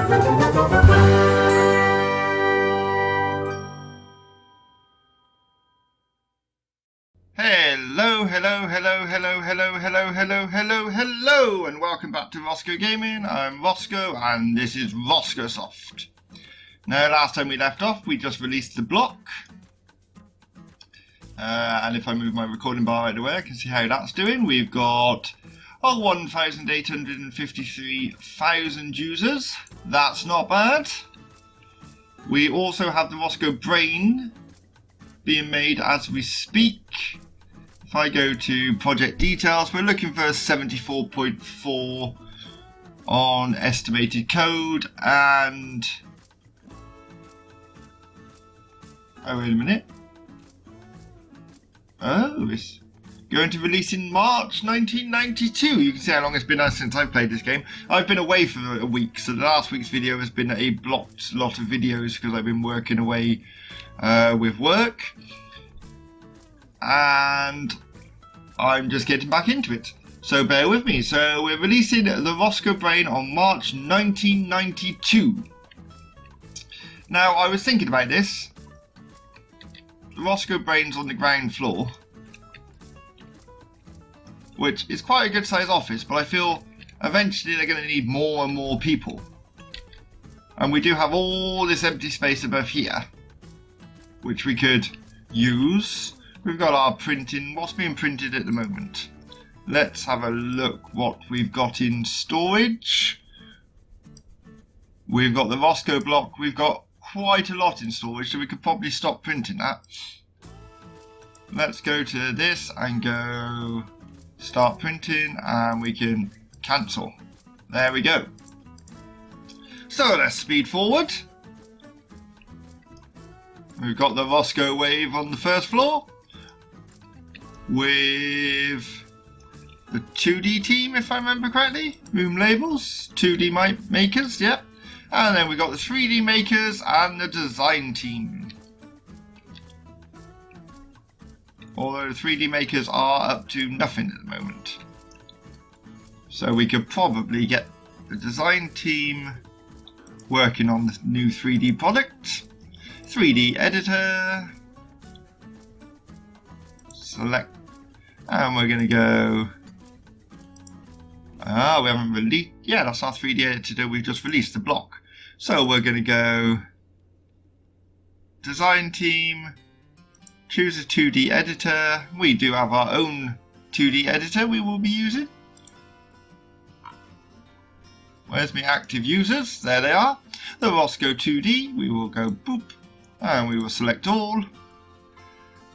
Hello, and welcome back to Rossgo Gaming. I'm Rossgo, and this is Rossgo Soft. Now, last time we left off, we just released the block. And if I move my recording bar right away, I can see how that's doing. We've got 1,853,000 users. That's not bad. We also have the Rossgo Brain being made as we speak. If I go to project details, we're looking for 74.4 on estimated code, and oh, wait a minute. Oh, it's going to release in March 1992. You can see how long it's been since I've played this game. I've been away for a week, so the last week's video has been a blocked lot of videos because I've been working away with work. And I'm just getting back into it, so bear with me. So we're releasing the Rossgo Brain on March 1992. Now, I was thinking about this. The Rossgo Brain's on the ground floor, which is quite a good size office, but I feel eventually they're going to need more and more people. And we do have all this empty space above here, which we could use. We've got our printing. What's being printed at the moment? Let's have a look what we've got in storage. We've got the Rossgo block. We've got quite a lot in storage, so we could probably stop printing that. Let's go to this and go start printing, and we can cancel. There we go. So let's speed forward. We've got the Rossgo wave on the first floor with the 2D team, if I remember correctly. Room labels, 2D makers, yep. And then we've got the 3D makers and the design team. Although the 3D makers are up to nothing at the moment. So we could probably get the design team working on the new 3D product. 3D editor. Select. And we're going to go. We haven't released. Yeah, that's our 3D editor. We've just released the block. So we're going to go. Design team. Choose a 2D editor. We do have our own 2D editor we will be using. Where's my active users? There they are. The Rossgo 2D. We will go boop. And we will select all.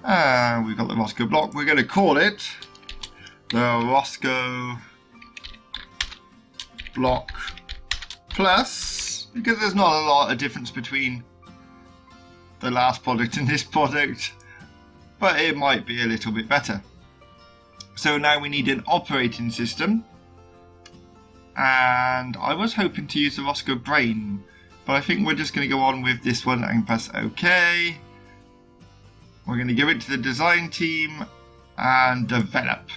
And we've got the Rossgo block. We're going to call it the Rossgo block plus, because there's not a lot of difference between the last product and this product, but it might be a little bit better. So now we need an operating system, and I was hoping to use the Rossgo Brain, but I think we're just going to go on with this one and press OK. We're going to give it to the design team and develop.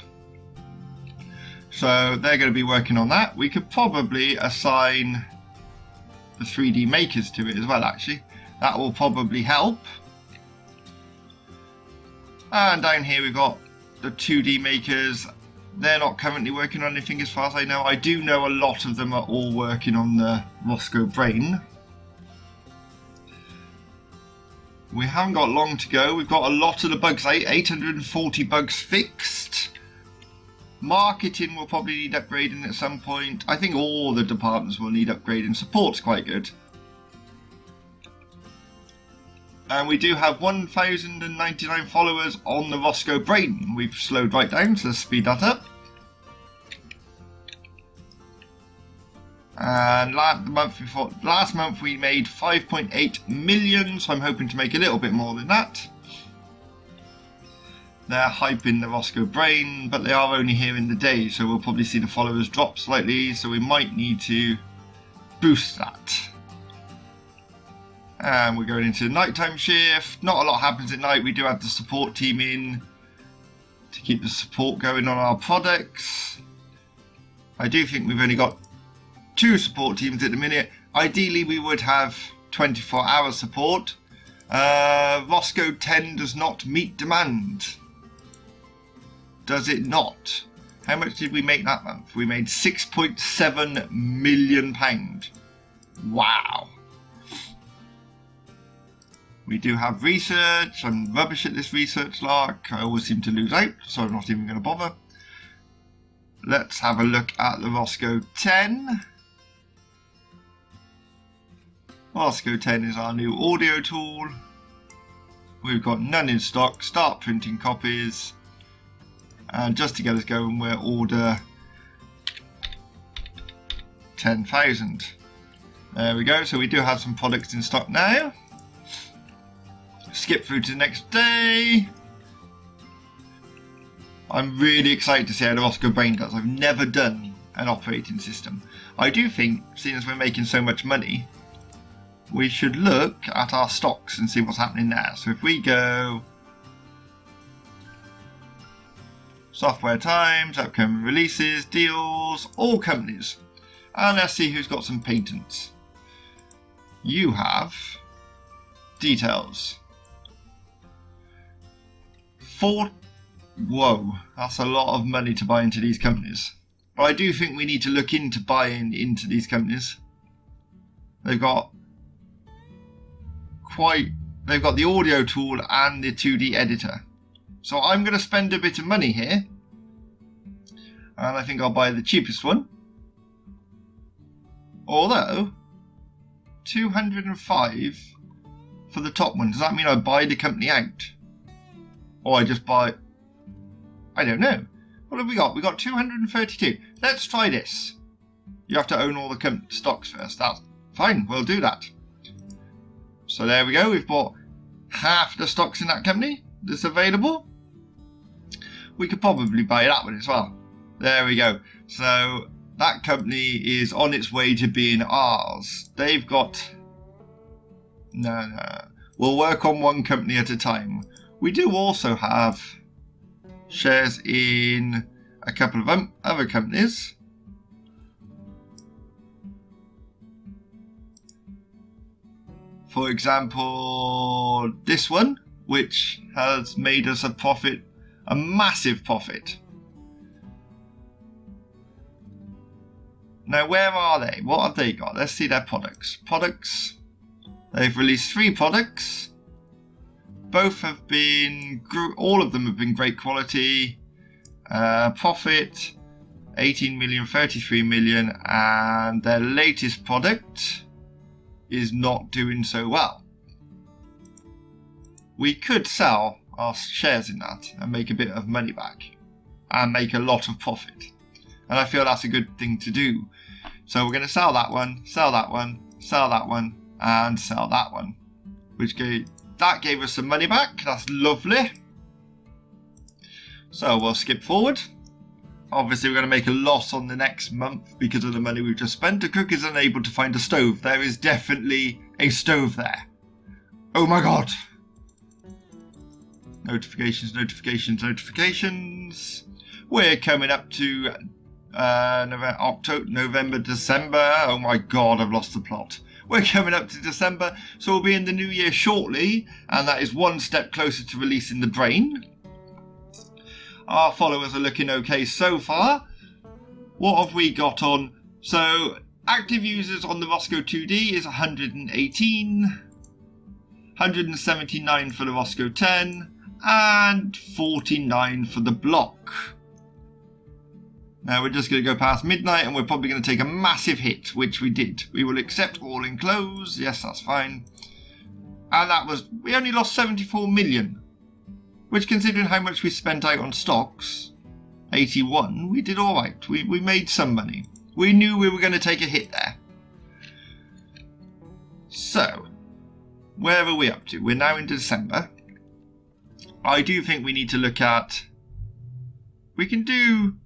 So they're going to be working on that. We could probably assign the 3D makers to it as well, actually. That will probably help. And down here we've got the 2D makers. They're not currently working on anything as far as I know. I do know a lot of them are all working on the Rossgo Brain. We haven't got long to go. We've got a lot of the bugs out, 840 bugs fixed. Marketing will probably need upgrading at some point. I think all the departments will need upgrading. Support's quite good. And we do have 1,099 followers on the Rossgo Brain. We've slowed right down, so let's speed that up. And last month we made 5.8 million, so I'm hoping to make a little bit more than that. They're hyping the Rossgo Brain, but they are only here in the day, so we'll probably see the followers drop slightly, so we might need to boost that. And we're going into the nighttime shift. Not a lot happens at night. We do have the support team in to keep the support going on our products. I do think we've only got 2 support teams at the minute. Ideally, we would have 24-hour support. Rossgo 10 does not meet demand. Does it not? How much did we make that month? We made £6.7 million. Wow. We do have research. I'm rubbish at this research lark. I always seem to lose out, so I'm not even going to bother. Let's have a look at the Rossgo 10. Rossgo 10 is our new audio tool. We've got none in stock. Start printing copies. And just to get us going, we'll order 10,000. There we go. So we do have some products in stock now. Skip through to the next day. I'm really excited to see how the Rossgo brain does. I've never done an operating system. I do think, seeing as we're making so much money, we should look at our stocks and see what's happening there. So if we go software times, upcoming releases, deals, all companies, and let's see who's got some patents. You have details. Whoa, that's a lot of money to buy into these companies. But I do think we need to look into buying into these companies. They've got the audio tool and the 2D editor. So I'm going to spend a bit of money here. And I think I'll buy the cheapest one. Although, 205 for the top one. Does that mean I buy the company out? Or I just buy... I don't know. What have we got? We got 232. Let's try this. You have to own all the stocks first. That's fine. We'll do that. So there we go. We've bought half the stocks in that company that's available. We could probably buy that one as well. There we go. So that company is on its way to being ours. They've got... No. We'll work on one company at a time. We do also have shares in a couple of other companies. For example, this one, which has made us a profit, a massive profit. Now, where are they? What have they got? Let's see their products. Products. They've released 3 products. Both have been, all of them have been great quality. Profit, 18 million, 33 million, and their latest product is not doing so well. We could sell our shares in that and make a bit of money back and make a lot of profit. And I feel that's a good thing to do. So we're going to sell that one, sell that one, sell that one, and sell that one. That gave us some money back. That's lovely. So we'll skip forward. Obviously, we're going to make a loss on the next month because of the money we've just spent. The cook is unable to find a stove. There is definitely a stove there. Oh my god. Notifications, notifications, notifications. We're coming up to November, December. Oh my god, I've lost the plot. We're coming up to December, so we'll be in the new year shortly, and that is one step closer to releasing the brain. Our followers are looking okay so far. What have we got on? So, active users on the Rossgo 2D is 118, 179 for the Rossgo 10, and 49 for the block. Now we're just going to go past midnight and we're probably going to take a massive hit, which we did. We will accept all in close. Yes, that's fine. And that was, we only lost 74 million. Which, considering how much we spent out on stocks, 81, we did alright. We made some money. We knew we were going to take a hit there. So, where are we up to? We're now in December. I do think we need to look at... We can do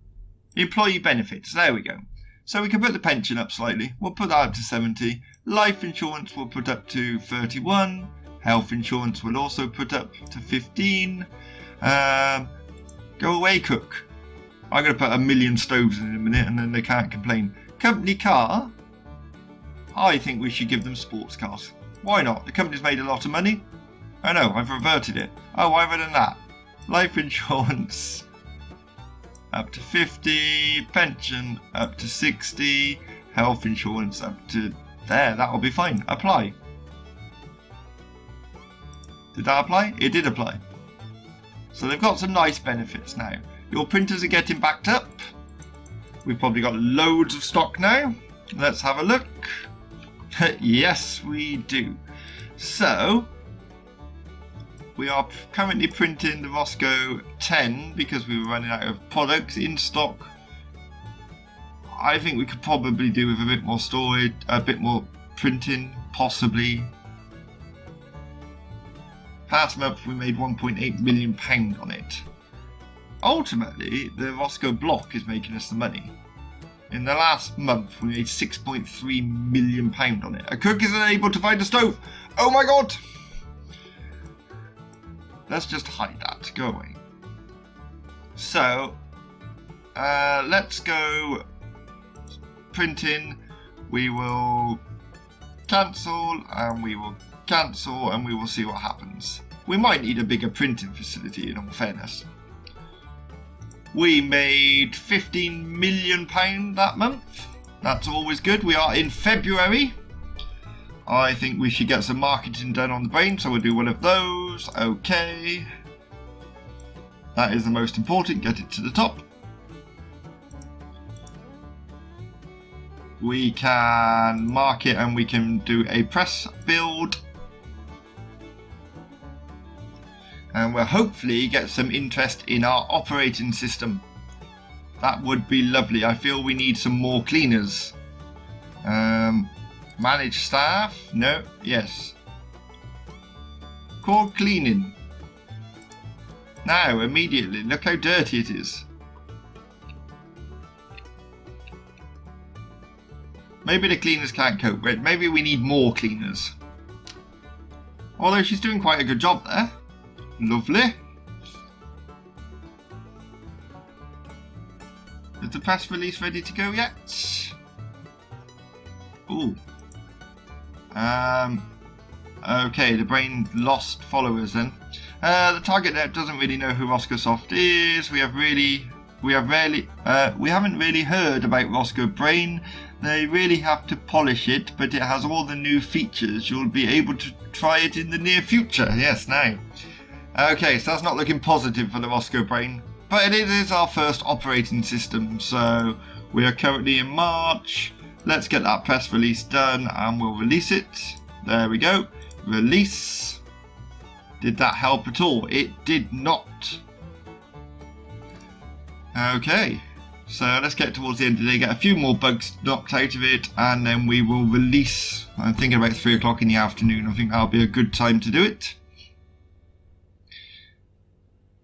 employee benefits. There we go. So we can put the pension up slightly. We'll put that up to 70. Life insurance we'll put up to 31. Health insurance we'll also put up to 15. Go away, cook. I'm going to put 1 million stoves in a minute and then they can't complain. Company car, I think we should give them sports cars. Why not? The company's made a lot of money. Oh no, I've reverted it. Oh, why have I done that? Life insurance up to 50, pension up to 60, health insurance up to there. That'll be fine. Apply. Did that apply? It did apply. So they've got some nice benefits now. Your printers are getting backed up. We've probably got loads of stock now. Let's have a look. Yes, we do. So we are currently printing the Rossgo 10 because we were running out of products in stock. I think we could probably do with a bit more storage, a bit more printing, possibly. Past month we made £1.8 million on it. Ultimately, the Rossgo block is making us the money. In the last month, we made £6.3 million on it. A cook is unable to find a stove. Oh my god! Let's just hide that. Go away. So, let's go printing. We will cancel, and we will cancel, and we will see what happens. We might need a bigger printing facility, in all fairness. We made £15 million that month. That's always good. We are in February. I think we should get some marketing done on the brain, so we'll do one of those. Okay. That is the most important. Get it to the top. We can mark it and we can do a press build. And we'll hopefully get some interest in our operating system. That would be lovely. I feel we need some more cleaners. Manage staff? No. Yes. Core cleaning. Now, immediately. Look how dirty it is. Maybe the cleaners can't cope with it. Maybe we need more cleaners. Although she's doing quite a good job there. Lovely. Is the press release ready to go yet? Ooh. Okay, the brain lost followers then. The target net doesn't really know who Rossgo Soft is. We haven't really heard about Rossgo Brain. They really have to polish it, but it has all the new features. You'll be able to try it in the near future. Yes, now. Okay, so that's not looking positive for the Rossgo Brain, but it is our first operating system, so we are currently in March. Let's get that press release done and we'll release it. There we go. Release. Did that help at all? It did not. Okay, so let's get towards the end of the day, get a few more bugs knocked out of it, and then we will release. I'm thinking about 3 o'clock in the afternoon. I think that'll be a good time to do it.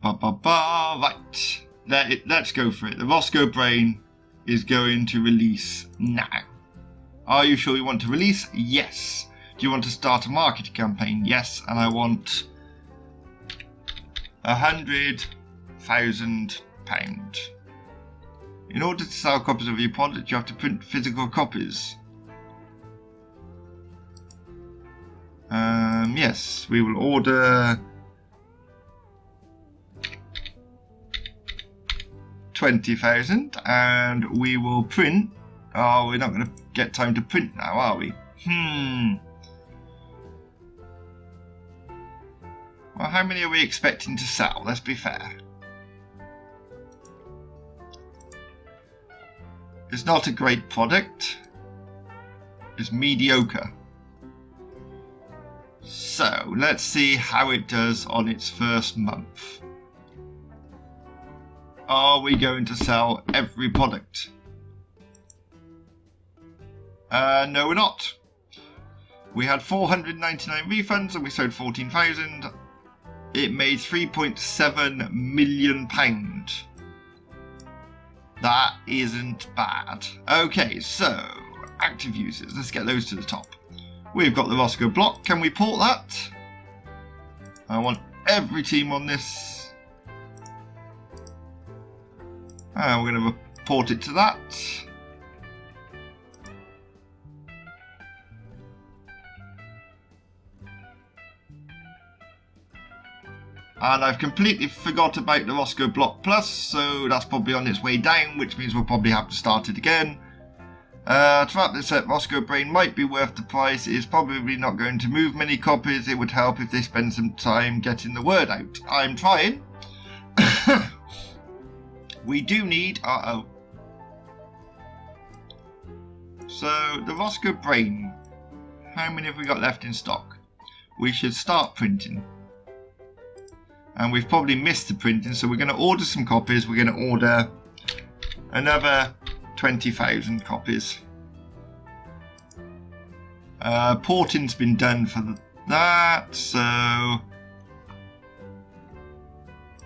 Right, let's go for it. The Rossgo Brain is going to release now. Are you sure you want to release? Yes. Do you want to start a marketing campaign? Yes. And I want £100,000. In order to sell copies of your product, you have to print physical copies. Yes, we will order 20,000 and we will print. Oh, we're not going to get time to print now, are we? Well, how many are we expecting to sell? Let's be fair. It's not a great product. It's mediocre. So, let's see how it does on its first month. Are we going to sell every product? No, we're not. We had 499 refunds and we sold 14,000. It made £3.7 million. That isn't bad. Okay, so active users. Let's get those to the top. We've got the Rossgo block. Can we port that? I want every team on this. We're going to report it to that. And I've completely forgot about the Rossgo Block Plus, so that's probably on its way down, which means we'll probably have to start it again. To wrap this up, Rossgo Brain might be worth the price. It is probably not going to move many copies. It would help if they spend some time getting the word out. I'm trying. We do need... So, the Rossgo Brain. How many have we got left in stock? We should start printing. And we've probably missed the printing, so we're going to order some copies. We're going to order another 20,000 copies. Porting's been done for that, so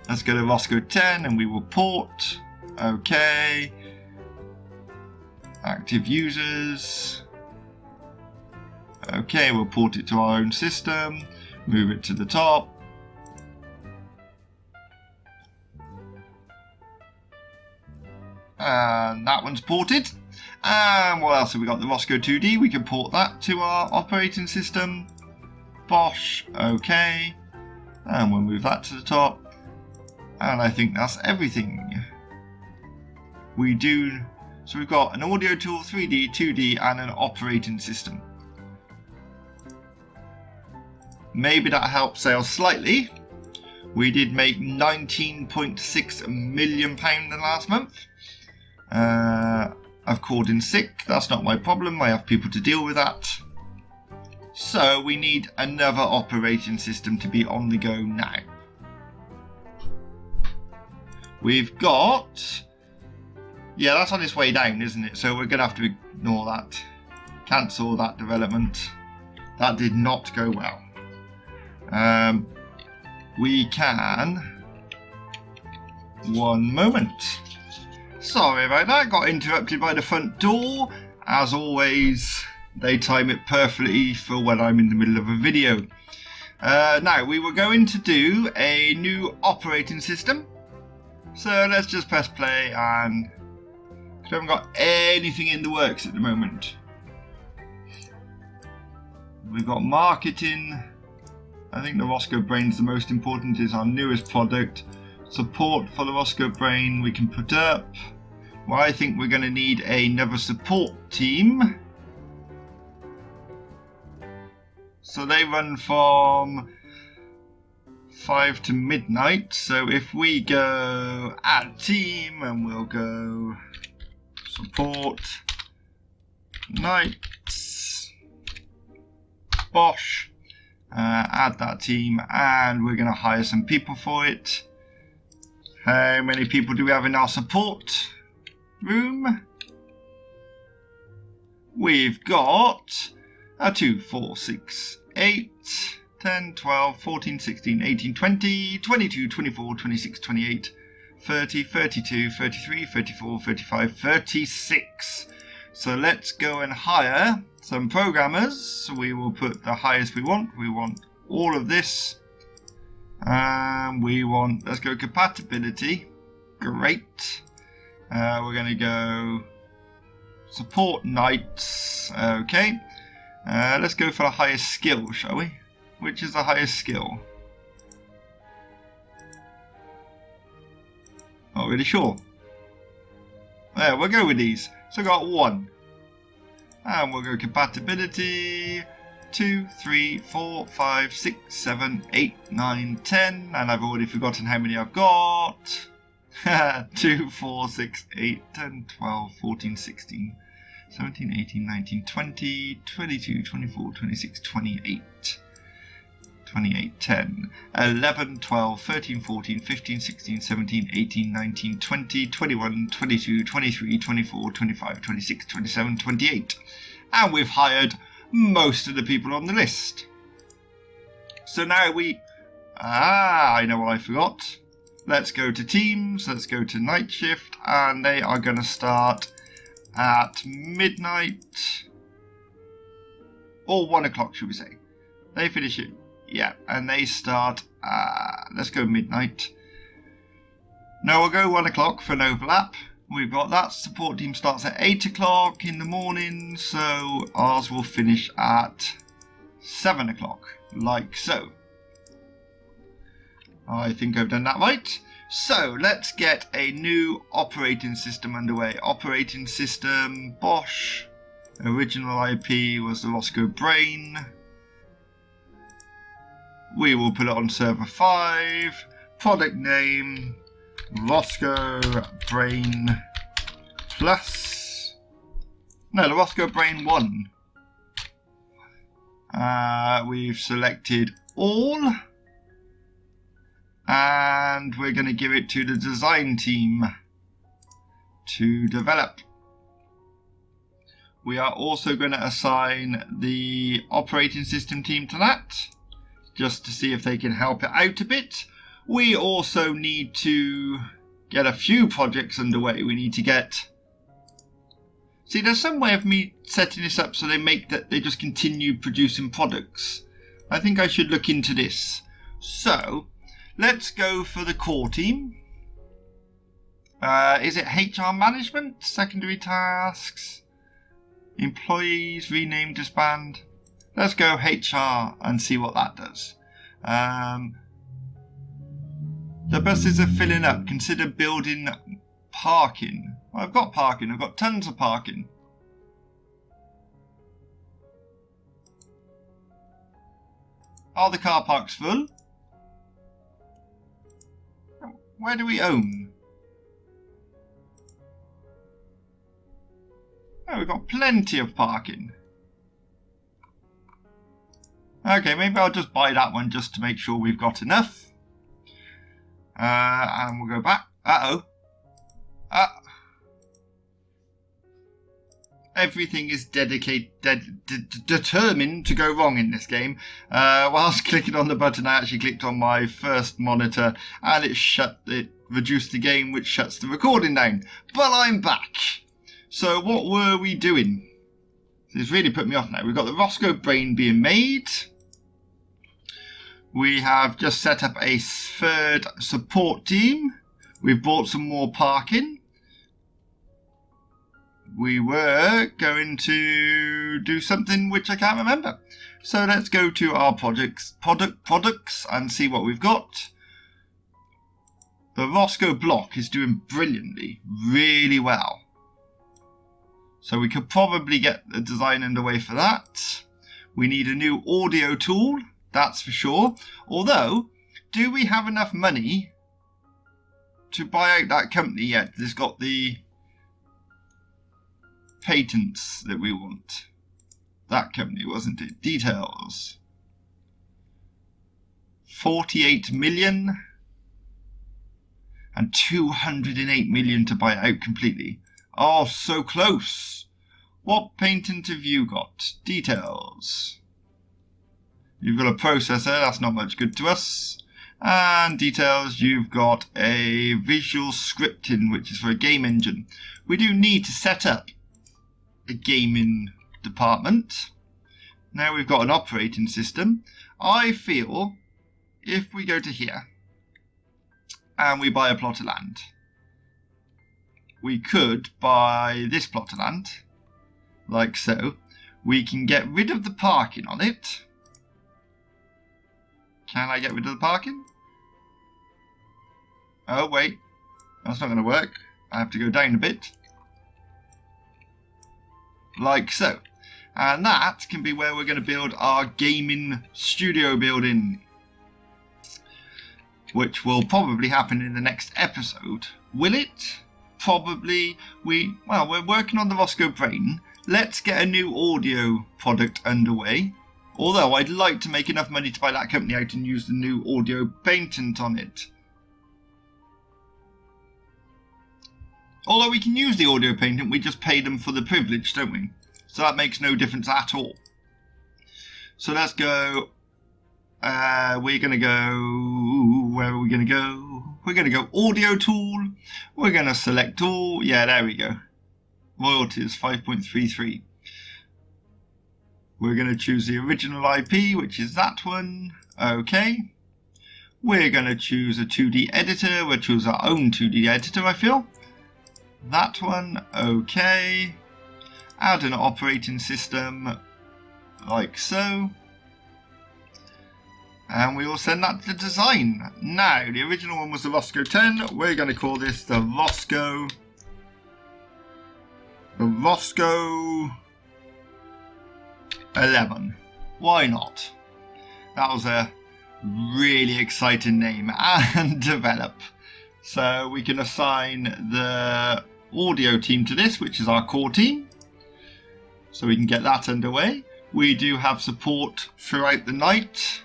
let's go to Rossgo 10 and we will port. Okay. Active users. Okay, we'll port it to our own system. Move it to the top. And that one's ported. And what else have we got? The Rossgo 2D. We can port that to our operating system. Bosh. Okay. And we'll move that to the top. And I think that's everything. We do. So we've got an audio tool, 3D, 2D, and an operating system. Maybe that helps sales slightly. We did make £19.6 million in the last month. I've called in sick. That's not my problem. I have people to deal with that. So we need another operating system to be on the go now. We've got... Yeah, that's on its way down, isn't it? So we're going to have to ignore that. Cancel that development. That did not go well. We can... One moment. Sorry about that, got interrupted by the front door. As always, they time it perfectly for when I'm in the middle of a video. Now, we were going to do a new operating system. So let's just press play and... we haven't got anything in the works at the moment. We've got marketing. I think the Rossgo Brain's the most important, is our newest product. Support for the Rossgo Brain we can put up. Well, I think we're going to need another support team. So they run from 5 to midnight. So if we go add team and we'll go support nights, Bosh, add that team, and we're going to hire some people for it. How many people do we have in our support room? We've got 2, 4, 6, 8, 10, 12, 14, 16, 18, 20, 22, 24, 26, 28, 30, 32, 33, 34, 35, 36. So let's go and hire some programmers. So we will put the highest we want. We want all of this. We want, let's go compatibility. Great. We're going to go support nights. Okay. Let's go for the highest skill, shall we? Which is the highest skill? Not really sure. There, we'll go with these. So I got 1. And we'll go compatibility. 2, 3, 4, 5, 6, 7, 8, 9, 10. And I've already forgotten how many I've got. 2, 4, 6, 8, 10, 12, 14, 16, 17, 18, 19, 20, 22, 24, 26, 28. 28, 10, 11, 12, 13, 14, 15, 16, 17, 18, 19, 20, 21, 22, 23, 24, 25, 26, 27, 28. And we've hired most of the people on the list. So now I know what I forgot. Let's go to teams, let's go to night shift, and they are going to start at midnight, or 1 o'clock should we say. They finish it, yeah, and they start, let's go midnight. No, we'll go 1 o'clock for an overlap. We've got that. Support team starts at 8 o'clock in the morning, so ours will finish at 7 o'clock, like so. I think I've done that right. So let's get a new operating system underway. Operating system, Bosch. Original IP was the Rossgo Brain. We will put it on server 5. Product name, Rossgo Brain Plus. No, the Rossgo Brain 1. We've selected all. And we're going to give it to the design team to develop. We are also going to assign the operating system team to that, just to see if they can help it out a bit. We also need to get a few projects underway. We need to get... See, there's some way of me setting this up so they just continue producing products. I think I should look into this. So, let's go for the core team. Is it HR management? Secondary tasks? Employees, rename, disband? Let's go HR and see what that does. The buses are filling up. Consider building parking. Well, I've got parking. I've got tons of parking. Are the car parks full? Where do we own? Oh, we've got plenty of parking. Okay, maybe I'll just buy that one just to make sure we've got enough. And we'll go back. Everything is determined to go wrong in this game. Whilst clicking on the button, I actually clicked on my first monitor and it reduced the game, which shuts the recording down. But I'm back. So what were we doing? It's really put me off now. We've got the Rossgo Brain being made. We have just set up a third support team. We've bought some more parking. We were going to do something which I can't remember. So let's go to our products and see what we've got. The Rossgo block is doing brilliantly, really well. So we could probably get the design underway for that. We need a new audio tool, that's for sure. Although, do we have enough money to buy out that company yet that's got the patents that we want? That company, wasn't it? Details. 48 million and 208 million to buy it out completely. Oh, so close. What patent have you got? Details. You've got a processor, that's not much good to us. And details, you've got a visual scripting, which is for a game engine. We do need to set up a gaming department. Now we've got an operating system. I feel if we go to here and we buy a plot of land, we could buy this plot of land, like so. We can get rid of the parking on it. Can I get rid of the parking? Oh wait, that's not going to work. I have to go down a bit. Like so. And that can be where we're going to build our gaming studio building, which will probably happen in the next episode. Will it? Probably. We're working on the Rossgo Brain. Let's get a new audio product underway. Although I'd like to make enough money to buy that company out and use the new audio patent on it. Although we can use the audio patent, we just pay them for the privilege, don't we? So that makes no difference at all. So let's go. We're going to go. Where are we going to go? We're going to go audio tool. We're going to select all. Yeah, there we go. Royalties 5.33. We're going to choose the original IP, which is that one. Okay. We're going to choose a 2D editor. We'll choose our own 2D editor, I feel. That one. Okay. Add an operating system, like so. And we will send that to design. Now, the original one was the Rossgo 10. We're going to call this the Rossgo 11. Why not? That was a really exciting name. And develop. So we can assign the audio team to this, which is our core team. So we can get that underway. We do have support throughout the night.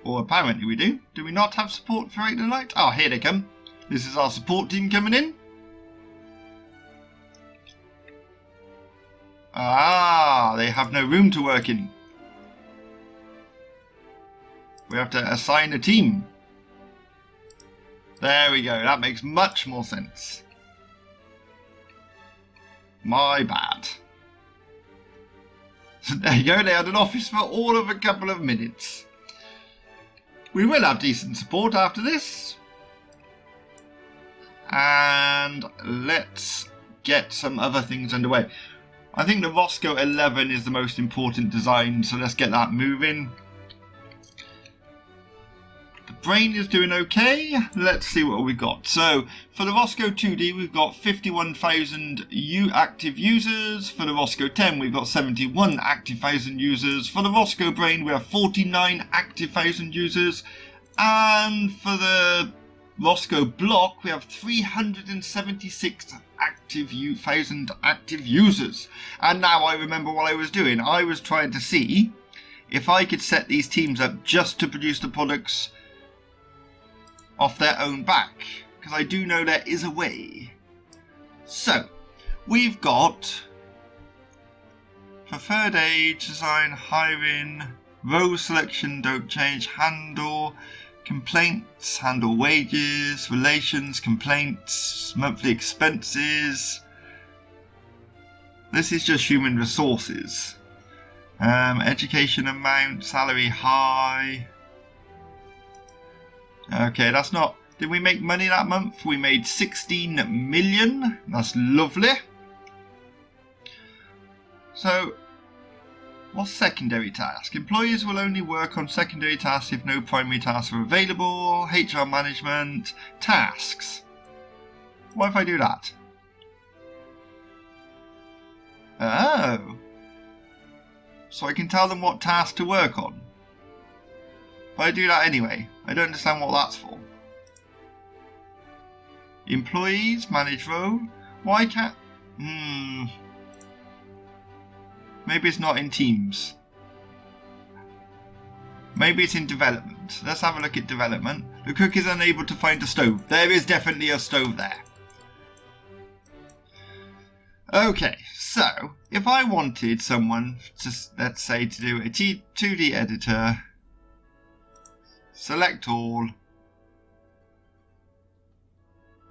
Or apparently we do. Do we not have support throughout the night? Oh, here they come. This is our support team coming in. Ah, they have no room to work in. We have to assign a team. There we go. That makes much more sense. My bad. So there you go. They had an office for all of a couple of minutes. We will have decent support after this. And let's get some other things underway. I think the Rossgo 11 is the most important design, so let's get that moving. The brain is doing okay. Let's see what we've got. So for the Rossgo 2D, we've got 51,000 active users. For the Rossgo 10, we've got 71 active 1,000 users. For the Rossgo brain, we have 49 active 1,000 users. And for the Rossgo block, we have 376,000 active users. And now I remember what I was doing. I was trying to see if I could set these teams up just to produce the products off their own back, because I do know there is a way. So we've got preferred age, design, hiring, row selection, don't change, handle, complaints, handle wages, relations, complaints, monthly expenses. This is just human resources. Education amount, salary high. Okay, that's not... Did we make money that month? We made 16 million. That's lovely. So, what's secondary task? Employees will only work on secondary tasks if no primary tasks are available. HR management. Tasks. What if I do that? Oh. So I can tell them what task to work on. But I do that anyway. I don't understand what that's for. Employees, manage row. Why can't... Maybe it's not in teams. Maybe it's in development. Let's have a look at development. The cook is unable to find a stove. There is definitely a stove there. Okay, so if I wanted someone to, let's say, to do a 2D editor, select all,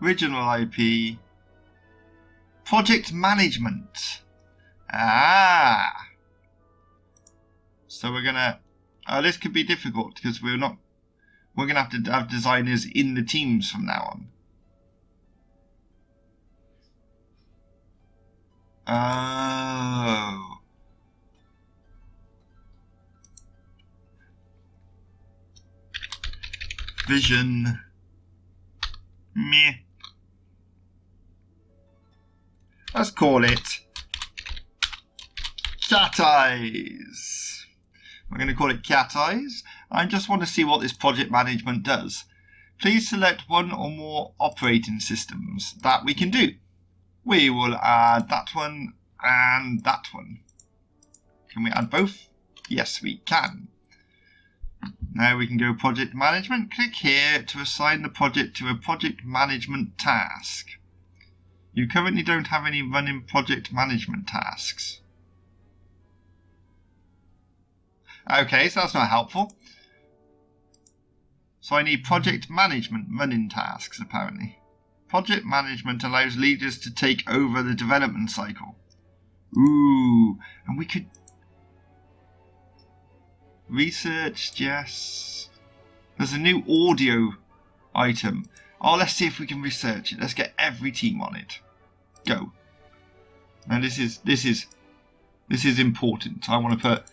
original IP, project management. So we're gonna. This could be difficult because we're gonna have to have designers in the teams from now on. Oh. Vision. Meh. Let's call it Cat Eyes. We're going to call it Cat Eyes. I just want to see what this project management does. Please select one or more operating systems that we can do. We will add that one and that one. Can we add both? Yes, we can. Now we can go project management. Click here to assign the project to a project management task. You currently don't have any running project management tasks. Okay, so that's not helpful. So I need project management running tasks, apparently. Project management allows leaders to take over the development cycle. Ooh, and we could... Research, yes. There's a new audio item. Oh, let's see if we can research it. Let's get every team on it. Go. Now this is important. I want to put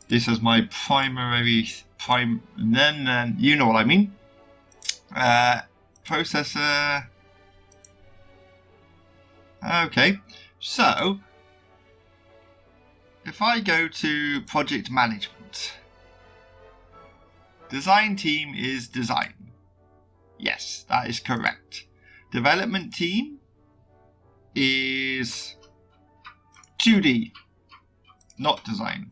this as my primary prime, then you know what I mean. Processor. Okay, so if I go to project management, design team is design. Yes, that is correct. Development team is 2D, not design.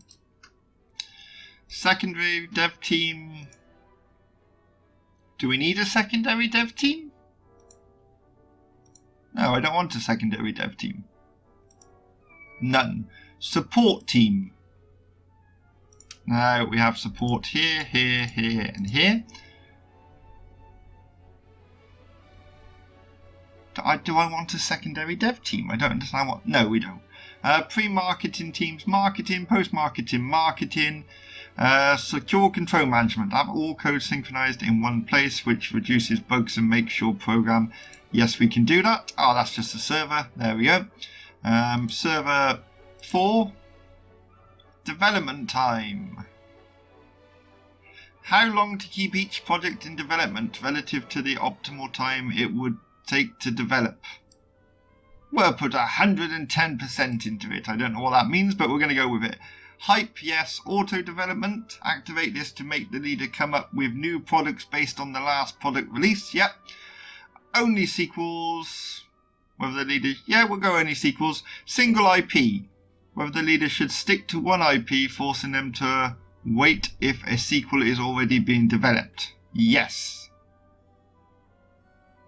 Secondary dev team. Do we need a secondary dev team? No, I don't want a secondary dev team. None. Support team. Now we have support here, here, here, and here. Do I want a secondary dev team? I don't understand what... No, we don't. Pre-marketing teams, marketing, post-marketing, marketing. Secure control management. Have all code synchronized in one place, which reduces bugs and makes your program... Yes, we can do that. Oh, that's just a server. There we go. Server 4. Development time. How long to keep each project in development relative to the optimal time it would take to develop? We'll put 110% into it. I don't know what that means, but we're going to go with it. Hype, yes. Auto development. Activate this to make the leader come up with new products based on the last product release. Yep. Only sequels. Whether the leader... Yeah, we'll go only sequels. Single IP. Whether the leader should stick to one IP, forcing them to wait if a sequel is already being developed. Yes.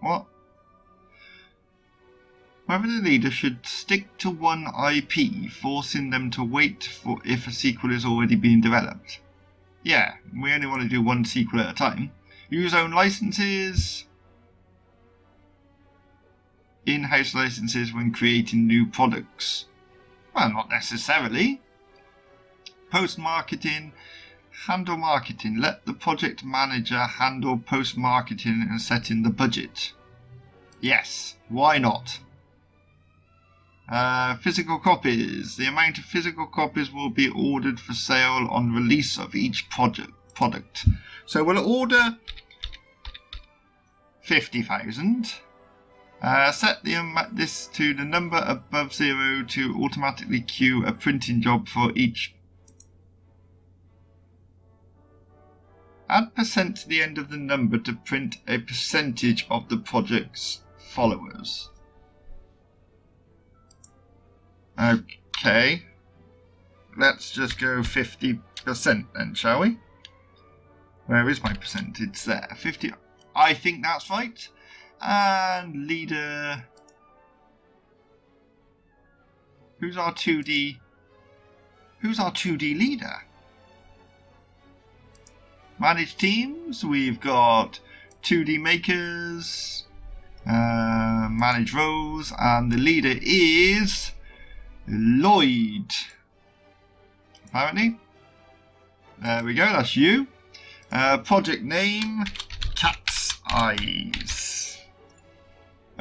What? Whether the leader should stick to one IP, forcing them to wait for if a sequel is already being developed. Yeah, we only want to do one sequel at a time. Use own licenses. In-house licenses when creating new products. Well, not necessarily. Post-marketing. Handle marketing. Let the project manager handle post-marketing and setting the budget. Yes, why not? Physical copies. The amount of physical copies will be ordered for sale on release of each product. So we'll order 50,000. Set this to the number above 0 to automatically queue a printing job for each. Add percent to the end of the number to print a percentage of the project's followers. Okay. Let's just go 50% then, shall we? Where is my percent? It's there. 50. I think that's right. And leader. Who's our 2D? Who's our 2D leader? Manage teams. We've got 2D makers. Manage roles. And the leader is Lloyd. Apparently. There we go. That's you. Project name. Cat's Eyes.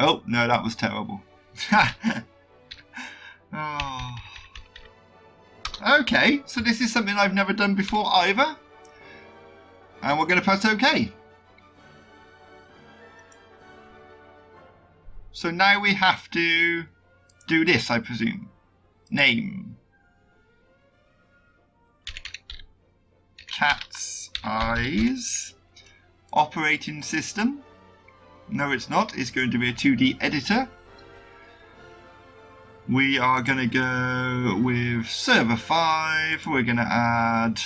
Oh, no, that was terrible. Oh. Okay, so this is something I've never done before either. And we're going to press OK. So now we have to do this, I presume. Name. Cat's Eyes. Operating system. No, it's not. It's going to be a 2D editor. We are going to go with server 5. We're going to add...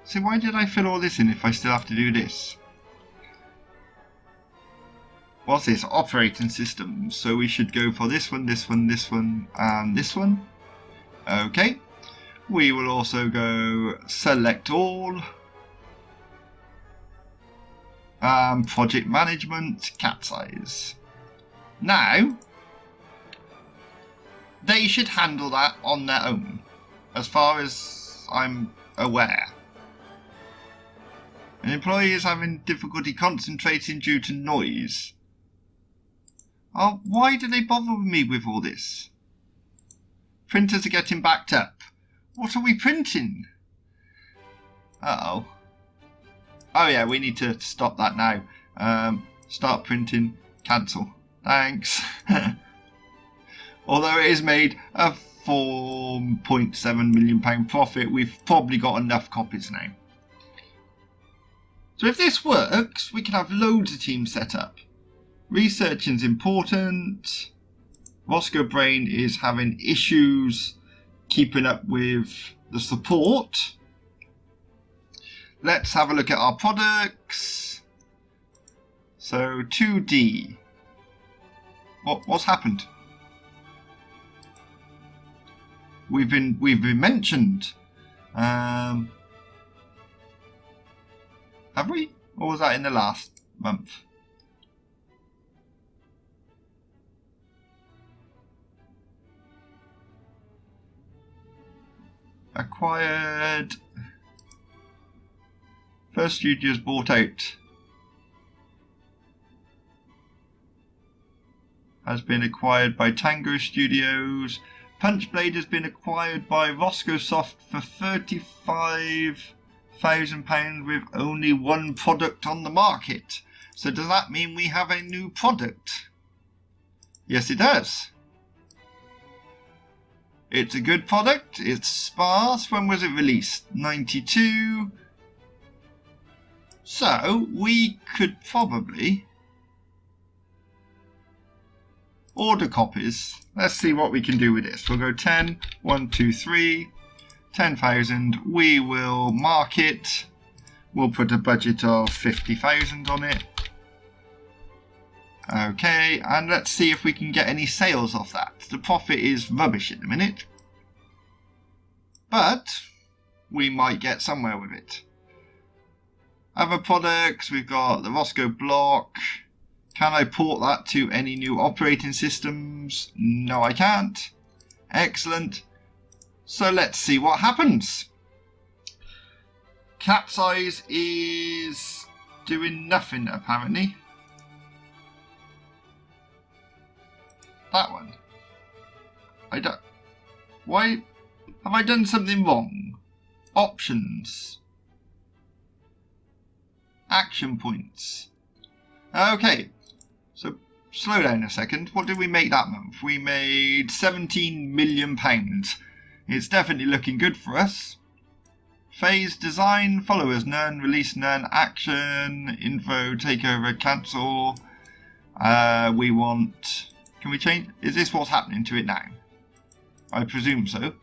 So why did I fill all this in if I still have to do this? What's this? Operating system. So we should go for this one, this one, this one, and this one. Okay. We will also go select all. Project management, Cat's Eyes. Now, they should handle that on their own, as far as I'm aware. An employee is having difficulty concentrating due to noise. Oh, why do they bother me with all this? Printers are getting backed up. What are we printing? Uh-oh. Oh yeah, we need to stop that now. Start printing. Cancel. Thanks. Although it has made a £4.7 million profit, we've probably got enough copies now. So if this works, we can have loads of teams set up. Researching's important. Rossgo Brain is having issues keeping up with the support. Let's have a look at our products. So 2D. What's happened? We've been mentioned. Have we? Or was that in the last month? Acquired. First studios bought out. Has been acquired by Tango Studios. Punchblade has been acquired by Rossgo Soft for £35,000 with only one product on the market. So does that mean we have a new product? Yes, it does. It's a good product. It's sparse. When was it released? 92. So we could probably order copies. Let's see what we can do with this. We'll go 10, 1, 2, 3, 10,000. We will mark it. We'll put a budget of 50,000 on it. Okay, and let's see if we can get any sales off that. The profit is rubbish at the minute, but we might get somewhere with it. Other products, we've got the Rossgo block. Can I port that to any new operating systems? No, I can't. Excellent. So let's see what happens. Cat size is doing nothing apparently. That one. I don't. Why have I done something wrong? Options. Action points. Okay. So slow down a second. What did we make that month? We made £17 million. It's definitely looking good for us. Phase design, followers none, release none, action, info, takeover, cancel. We want. Can we change? Is this what's happening to it now? I presume so.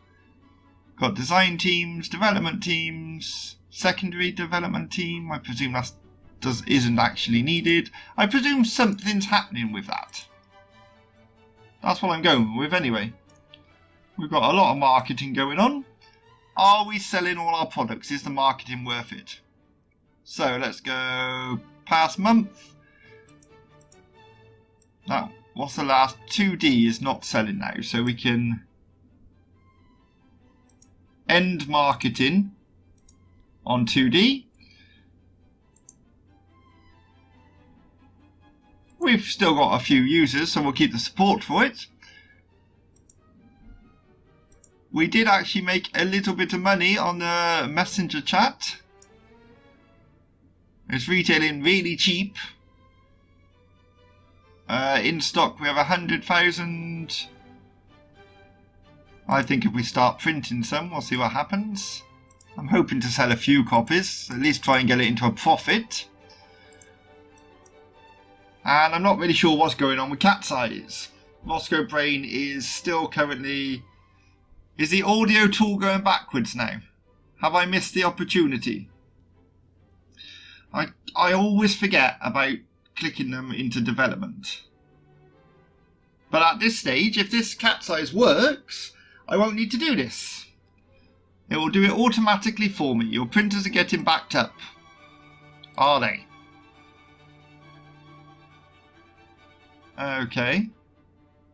Got design teams, development teams, secondary development team. I presume that isn't actually needed. I presume something's happening with that. That's what I'm going with anyway. We've got a lot of marketing going on. Are we selling all our products? Is the marketing worth it? So let's go past month. Now, what's the last? 2D is not selling now, so we can end marketing on 2D. We've still got a few users, so we'll keep the support for it. We did actually make a little bit of money on the messenger chat. It's retailing really cheap. In stock we have 100,000. I think if we start printing some, we'll see what happens. I'm hoping to sell a few copies, at least try and get it into a profit. And I'm not really sure what's going on with cat size. Rossgo Brain is still currently... Is the audio tool going backwards now? Have I missed the opportunity? I always forget about clicking them into development. But at this stage, if this cat size works, I won't need to do this. It will do it automatically for me. Your printers are getting backed up. Are they? Okay.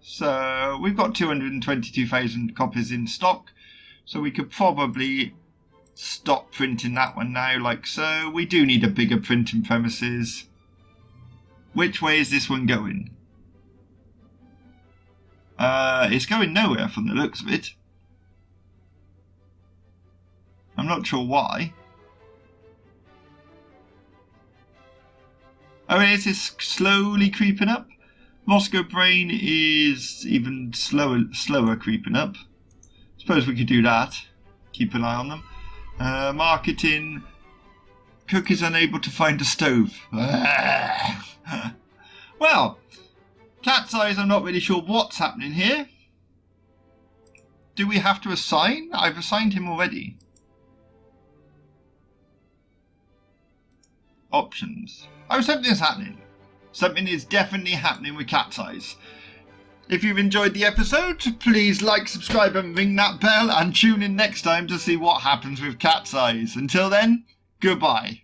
So we've got 222,000 copies in stock. So we could probably stop printing that one now, like so. We do need a bigger printing premises. Which way is this one going? It's going nowhere from the looks of it. I'm not sure why. Oh, and it is slowly creeping up. Rossgo Brain is even slower creeping up. Suppose we could do that. Keep an eye on them. Marketing. Cook is unable to find a stove. Well, Cat's Eyes, I'm not really sure what's happening here. Do we have to assign? I've assigned him already. Options. Oh, something's happening. Something is definitely happening with Cat's Eyes. If you've enjoyed the episode, please like, subscribe and ring that bell and tune in next time to see what happens with Cat's Eyes. Until then, goodbye.